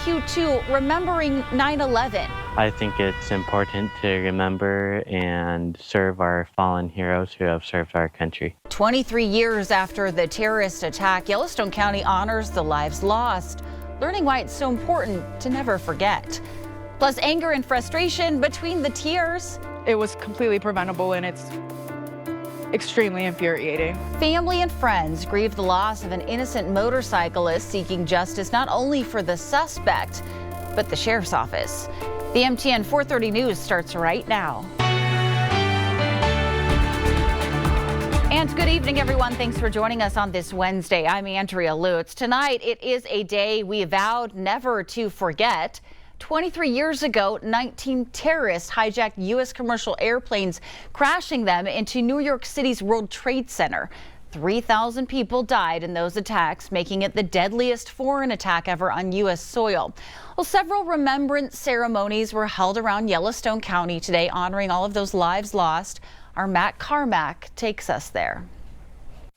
take you to remembering 9/11. I think it's important to remember and serve our fallen heroes who have served our country. 23 years after the terrorist attack, Yellowstone County honors the lives lost, learning why it's so important to never forget. Plus anger and frustration between the tiers. It was completely preventable, and it's extremely infuriating. Family and friends grieve the loss of an innocent motorcyclist, seeking justice not only for the suspect, but the sheriff's office. The MTN 430 News starts right now. And good evening, everyone. Thanks for joining us on this Wednesday. I'm Andrea Lutz. Tonight, it is a day we vowed never to forget. 23 years ago, 19 terrorists hijacked U.S. commercial airplanes, crashing them into New York City's World Trade Center. 3,000 people died in those attacks, making it the deadliest foreign attack ever on U.S. soil. Well, several remembrance ceremonies were held around Yellowstone County today, honoring all of those lives lost. Our Matt Carmack takes us there.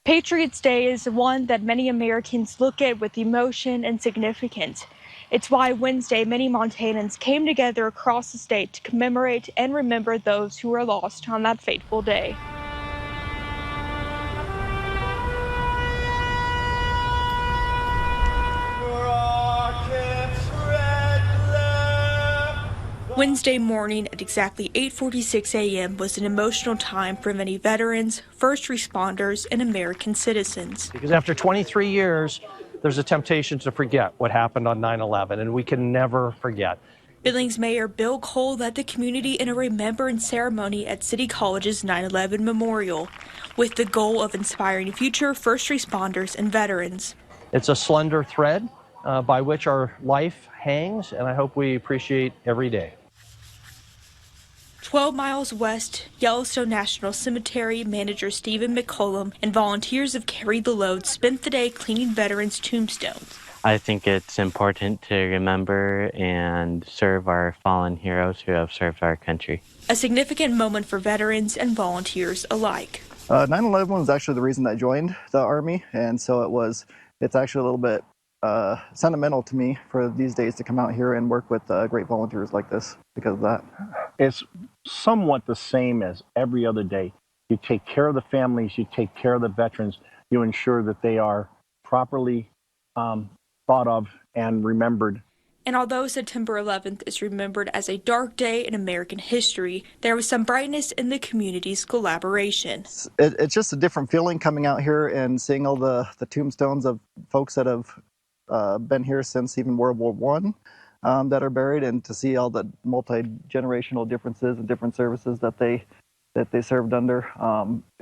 Patriots Day is one that many Americans look at with emotion and significance. It's why Wednesday, many Montanans came together across the state to commemorate and remember those who were lost on that fateful day. Wednesday morning at exactly 8:46 a.m. was an emotional time for many veterans, first responders, and American citizens. Because after 23 years, there's a temptation to forget what happened on 9/11, and we can never forget. Billings Mayor Bill Cole led the community in a remembrance ceremony at City College's 9/11 Memorial, with the goal of inspiring future first responders and veterans. It's a slender thread by which our life hangs, and I hope we appreciate every day. 12 miles west, Yellowstone National Cemetery manager Stephen McCollum and volunteers of Carry the Load spent the day cleaning veterans' tombstones. I think it's important to remember and serve our fallen heroes who have served our country. A significant moment for veterans and volunteers alike. 9/11 was actually the reason I joined the Army, and so it's actually a little bit sentimental to me for these days to come out here and work with great volunteers like this because of that. It's somewhat the same as every other day. You take care of the families, you take care of the veterans, you ensure that they are properly thought of and remembered. And although September 11th is remembered as a dark day in American history, there was some brightness in the community's collaboration. It's just a different feeling coming out here and seeing all the tombstones of folks that have been here since even World War I that are buried, and to see all the multi-generational differences and different services that they served under.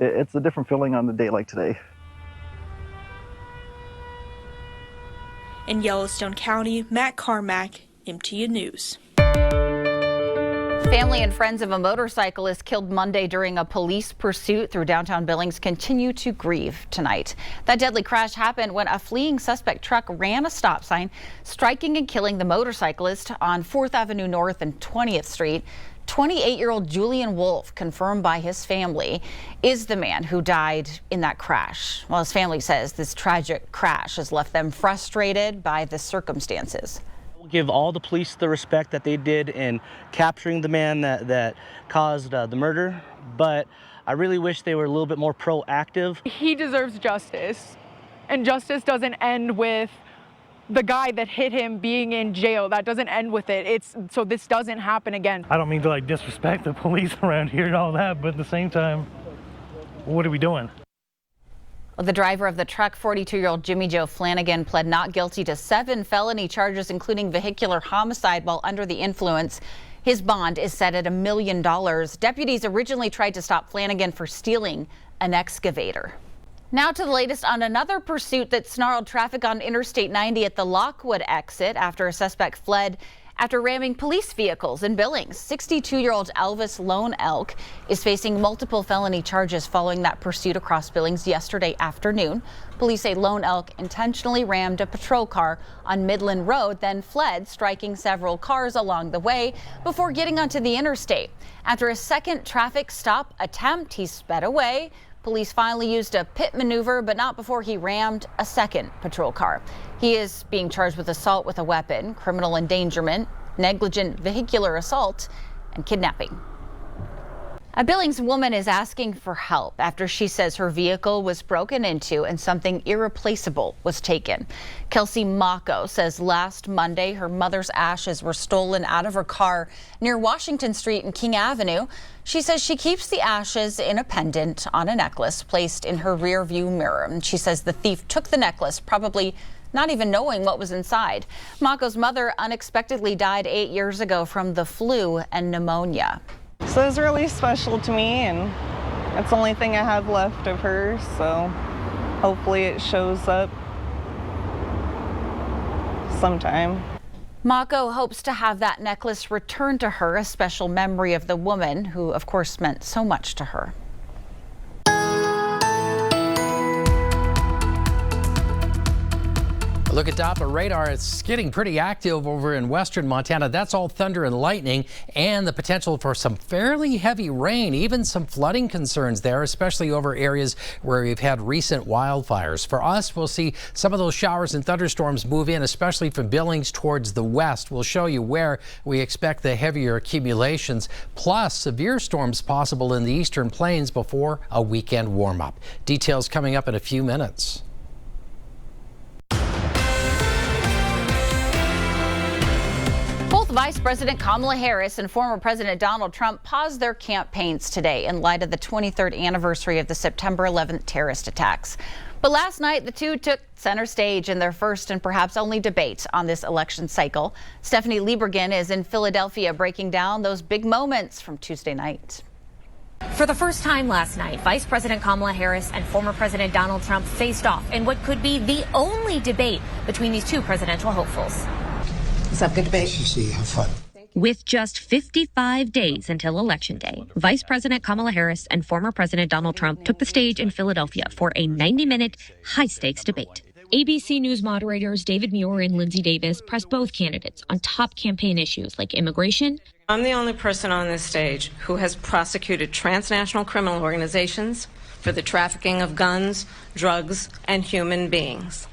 It's a different feeling on a day like today. In Yellowstone County, Matt Carmack, MTN News. Family and friends of a motorcyclist killed Monday during a police pursuit through downtown Billings continue to grieve tonight. That deadly crash happened when a fleeing suspect truck ran a stop sign, striking and killing the motorcyclist on 4th Avenue North and 20th Street. 28-year-old Julian Wolf, confirmed by his family, is the man who died in that crash. Well, his family says this tragic crash has left them frustrated by the circumstances. Give all the police the respect that they did in capturing the man that caused the murder, but I really wish they were a little bit more proactive. He deserves justice, and justice doesn't end with the guy that hit him being in jail. That doesn't end with it. So this doesn't happen again. I don't mean to disrespect the police around here and all that, but at the same time, what are we doing? The driver of the truck, 42-year-old Jimmy Joe Flanagan, pled not guilty to 7 felony charges, including vehicular homicide while under the influence. His bond is set at $1 million. Deputies originally tried to stop Flanagan for stealing an excavator. Now to the latest on another pursuit that snarled traffic on Interstate 90 at the Lockwood exit after a suspect fled after ramming police vehicles in Billings. 62-year-old Elvis Lone Elk is facing multiple felony charges following that pursuit across Billings yesterday afternoon. Police say Lone Elk intentionally rammed a patrol car on Midland Road, then fled, striking several cars along the way before getting onto the interstate. After a second traffic stop attempt, he sped away Police finally used a pit maneuver, but not before he rammed a second patrol car. He is being charged with assault with a weapon, criminal endangerment, negligent vehicular assault, and kidnapping. A Billings woman is asking for help after she says her vehicle was broken into and something irreplaceable was taken. Kelsey Mako says last Monday her mother's ashes were stolen out of her car near Washington Street and King Avenue. She says she keeps the ashes in a pendant on a necklace placed in her rear view mirror. And she says the thief took the necklace, probably not even knowing what was inside. Mako's mother unexpectedly died 8 years ago from the flu and pneumonia. So it's really special to me, and it's the only thing I have left of her, so hopefully it shows up sometime. Mako hopes to have that necklace returned to her, a special memory of the woman who, of course, meant so much to her. Look at Doppler radar. It's getting pretty active over in western Montana. That's all thunder and lightning and the potential for some fairly heavy rain, even some flooding concerns there, especially over areas where we've had recent wildfires. For us, we'll see some of those showers and thunderstorms move in, especially from Billings towards the west. We'll show you where we expect the heavier accumulations, plus severe storms possible in the eastern plains before a weekend warm-up. Details coming up in a few minutes. Both Vice President Kamala Harris and former President Donald Trump paused their campaigns today in light of the 23rd anniversary of the September 11th terrorist attacks. But last night, the two took center stage in their first and perhaps only debate on this election cycle. Stephanie Liebergen is in Philadelphia breaking down those big moments from Tuesday night. For the first time last night, Vice President Kamala Harris and former President Donald Trump faced off in what could be the only debate between these two presidential hopefuls. Let's have a good debate. See, have fun. With just 55 days until Election Day, Vice President Kamala Harris and former President Donald Trump took the stage in Philadelphia for a 90-minute high-stakes debate. ABC News moderators David Muir and Lindsay Davis pressed both candidates on top campaign issues like immigration. I'm the only person on this stage who has prosecuted transnational criminal organizations for the trafficking of guns, drugs, and human beings.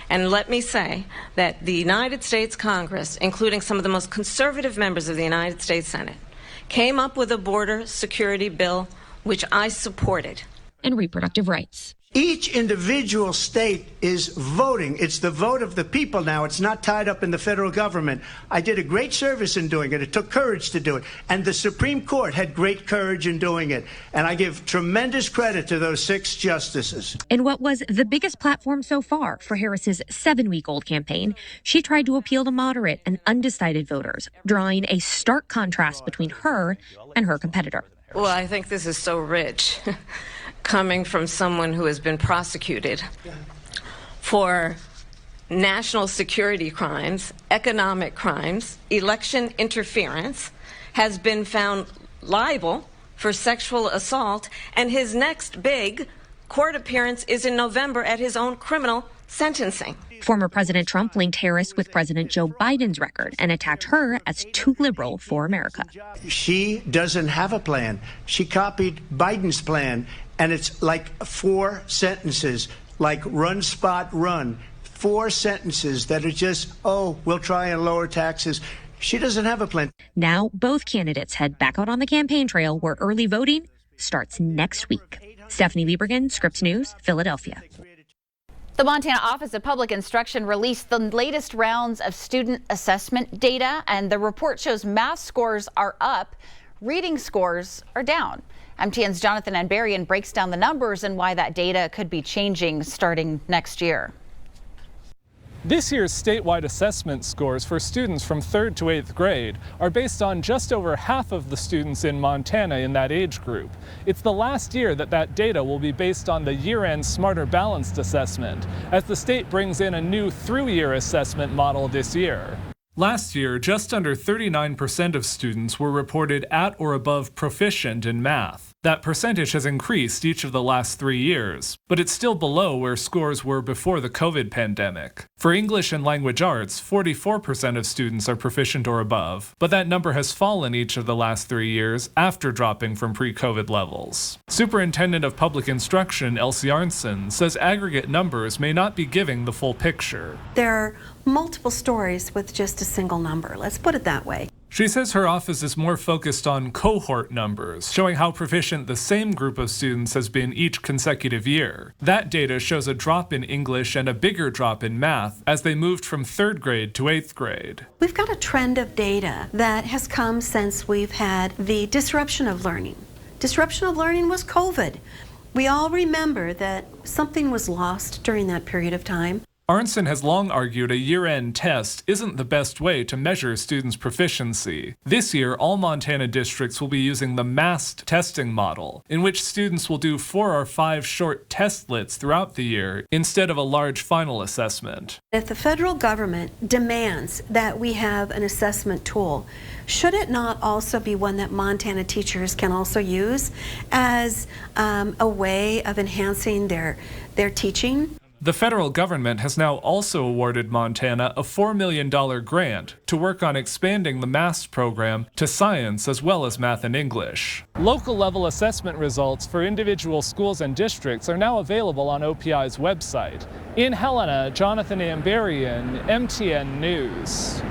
And let me say that the United States Congress, including some of the most conservative members of the United States Senate, came up with a border security bill, which I supported. And reproductive rights. Each individual state is voting. It's the vote of the people now. It's not tied up in the federal government. I did a great service in doing it. It took courage to do it. And the Supreme Court had great courage in doing it. And I give tremendous credit to those 6 justices. In what was the biggest platform so far for Harris's 7-week-old campaign, she tried to appeal to moderate and undecided voters, drawing a stark contrast between her and her competitor. Well, I think this is so rich. Coming from someone who has been prosecuted for national security crimes, economic crimes, election interference, has been found liable for sexual assault, and his next big court appearance is in November at his own criminal sentencing. Former President Trump linked Harris with President Joe Biden's record and attacked her as too liberal for America. She doesn't have a plan. She copied Biden's plan, and it's like 4 sentences, like run, spot, run. 4 sentences that are just, oh, we'll try and lower taxes. She doesn't have a plan. Now both candidates head back out on the campaign trail where early voting starts next week. Stephanie Liebergen, Scripps News, Philadelphia. The Montana Office of Public Instruction released the latest rounds of student assessment data, and the report shows math scores are up, reading scores are down. MTN's Jonathan Anbarian breaks down the numbers and why that data could be changing starting next year. This year's statewide assessment scores for students from 3rd to 8th grade are based on just over half of the students in Montana in that age group. It's the last year that data will be based on the year-end Smarter Balanced assessment, as the state brings in a new through-year assessment model this year. Last year, just under 39% of students were reported at or above proficient in math. That percentage has increased each of the last 3 years, but it's still below where scores were before the COVID pandemic. For English and language arts, 44% of students are proficient or above, but that number has fallen each of the last 3 years after dropping from pre-COVID levels. Superintendent of Public Instruction Elsie Arnson says aggregate numbers may not be giving the full picture. There are multiple stories with just a single number. Let's put it that way. She says her office is more focused on cohort numbers, showing how proficient the same group of students has been each consecutive year. That data shows a drop in English and a bigger drop in math as they moved from 3rd grade to 8th grade. We've got a trend of data that has come since we've had the disruption of learning. Disruption of learning was COVID. We all remember that something was lost during that period of time. Arnson has long argued a year-end test isn't the best way to measure students' proficiency. This year, all Montana districts will be using the massed testing model, in which students will do 4 or 5 short testlets throughout the year instead of a large final assessment. If the federal government demands that we have an assessment tool, should it not also be one that Montana teachers can also use as a way of enhancing their teaching? The federal government has now also awarded Montana a $4 million grant to work on expanding the MAST program to science as well as math and English. Local level assessment results for individual schools and districts are now available on OPI's website. In Helena, Jonathan Ambarian, MTN News.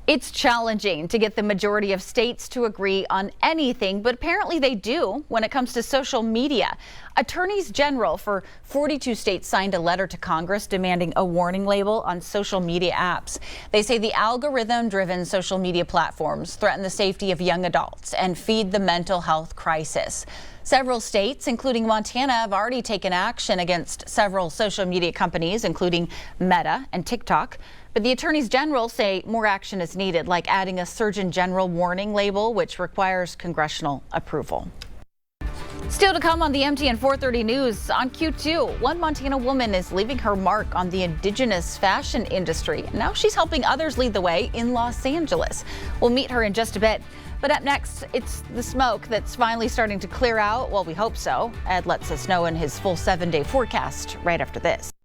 It's challenging to get the majority of states to agree on anything, but apparently they do when it comes to social media. Attorneys general for 42 states signed a letter to Congress demanding a warning label on social media apps. They say the algorithm-driven social media platforms threaten the safety of young adults and feed the mental health crisis. Several states, including Montana, have already taken action against several social media companies, including Meta and TikTok. But the attorneys general say more action is needed, like adding a Surgeon General warning label, which requires congressional approval. Still to come on the MTN 430 News, on Q2, one Montana woman is leaving her mark on the indigenous fashion industry. Now she's helping others lead the way in Los Angeles. We'll meet her in just a bit. But up next, it's the smoke that's finally starting to clear out. Well, we hope so. Ed lets us know in his full 7-day forecast right after this.